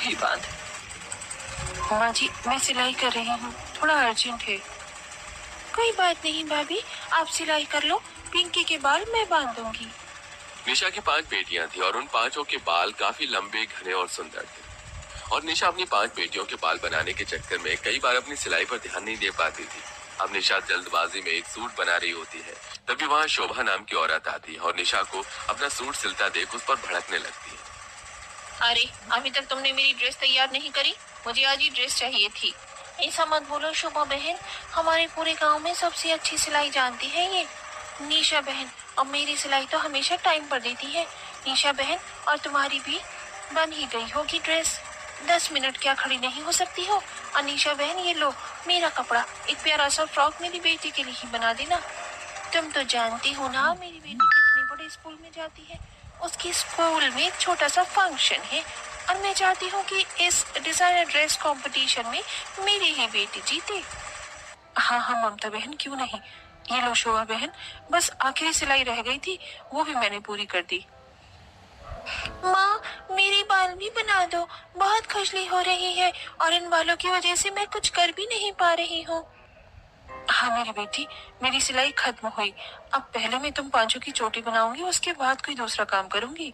ही बांध। माँ जी, मैं सिलाई कर रही हूँ, थोड़ा अर्जेंट है। कोई बात नहीं भाभी, आप सिलाई कर लो, पिंकी के बाल मैं बांध दूंगी। निशा की 5 बेटियां थी और उन 5 के बाल काफी लंबे, घने और सुंदर थे। और निशा अपनी 5 बेटियों के बाल बनाने के चक्कर में कई बार अपनी सिलाई पर ध्यान नहीं दे पाती थी। अब निशा जल्दबाजी में एक सूट बना रही होती है, तभी वहाँ शोभा नाम की औरत आती है और निशा को अपना सूट सिलता देख उस पर भड़कने लगती है। अरे, अभी तक तुमने मेरी ड्रेस तैयार नहीं करी, मुझे आज ही ड्रेस चाहिए थी। ऐसा मत बोलो शोभा बहन, हमारे पूरे गांव में सबसे अच्छी सिलाई जानती है ये निशा बहन। अब मेरी सिलाई तो हमेशा टाइम पर देती है निशा बहन, और तुम्हारी भी बन ही गई होगी ड्रेस। 10 मिनट क्या खड़ी नहीं हो सकती हो? अनीशा बहन, ये लो मेरा कपड़ा, एक प्यारा सा फ्रॉक मेरी बेटी के लिए ही बना देना। तुम तो जानती हो ना मेरी बेटी कितने बड़े स्कूल में जाती है, उसकी स्कूल में एक छोटा सा फंक्शन है और मैं चाहती हूँ कि इस डिजाइनर ड्रेस कंपटीशन में मेरी ही बेटी जीते। हाँ हाँ ममता बहन, क्यों नहीं। ये लो शोभा बहन, बस आखिरी सिलाई रह गई थी, वो भी मैंने पूरी कर दी। माँ, मेरे बाल भी बना दो, बहुत खुजली हो रही है और इन बालों की वजह से मैं कुछ कर भी नहीं पा रही हूँ। हाँ मेरी बेटी, मेरी सिलाई खत्म हुई, अब पहले मैं तुम 5 की चोटी बनाऊंगी, उसके बाद कोई दूसरा काम करूंगी।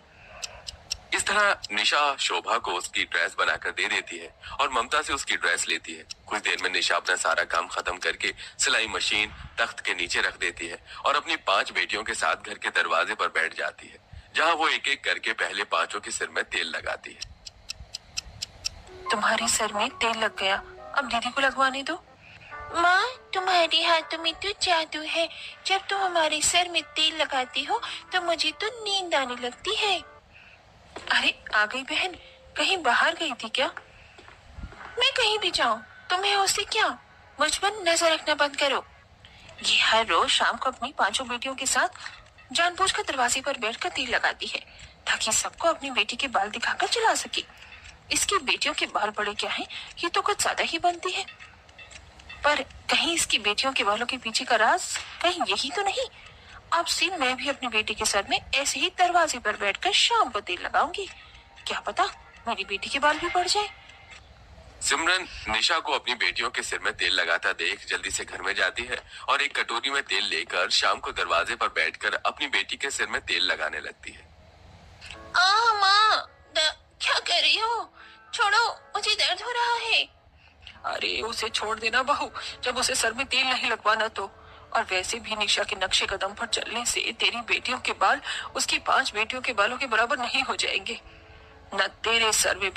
इस तरह निशा शोभा को उसकी ड्रेस बनाकर दे देती है और ममता से उसकी ड्रेस लेती है। कुछ देर में निशा अपना सारा काम खत्म करके सिलाई मशीन तख्त के नीचे रख देती है और अपनी 5 बेटियों के साथ घर के दरवाजे पर बैठ जाती है, जहाँ वो एक एक करके पहले 5 के सिर में तेल लगाती है। तुम्हारे सर में तेल लग गया, अब दीदी को लगवाने दो। माँ, तुम्हारे हाथों में तो जादू है, जब तुम हमारे सर में तेल लगाती हो तो मुझे तो नींद आने लगती है। अरे आ गई बहन, कहीं बाहर गई थी क्या? मैं कहीं भी जाऊं, तुम्हें उससे क्या? मुझ पर नजर रखना बंद करो। ये हर रोज शाम को अपनी 5 बेटियों के साथ जानबूझकर दरवाजे पर बैठकर तेल लगाती है, ताकि सबको अपनी बेटी के बाल दिखाकर चला सके। इसकी बेटियों के बाल बड़े क्या हैं, ये तो कुछ ज्यादा ही बनती है। पर कहीं इसकी बेटियों के बालों के पीछे का राज कहीं यही तो नहीं? अब से मैं भी अपनी बेटी के सर में ऐसे ही दरवाजे पर बैठकर शाम को तेल लगाऊंगी, क्या पता मेरी बेटी के बाल भी बढ़ जाए। सिमरन निशा को अपनी बेटियों के सिर में तेल लगाता देख जल्दी से घर में जाती है और एक कटोरी में तेल लेकर शाम को दरवाजे पर बैठकर अपनी बेटी के सिर में तेल लगाने लगती है। माँ, क्या कर रही हो? छोड़ो, मुझे दर्द हो रहा है। अरे उसे छोड़ देना बहू, जब उसे सर में तेल नहीं लगवाना तो। और वैसे भी निशा के नक्शे कदम पर चलने से तेरी बेटियों के बाल उसकी 5 बेटियों के बालों के बराबर नहीं हो जाएंगे। न तेरे सर में बाल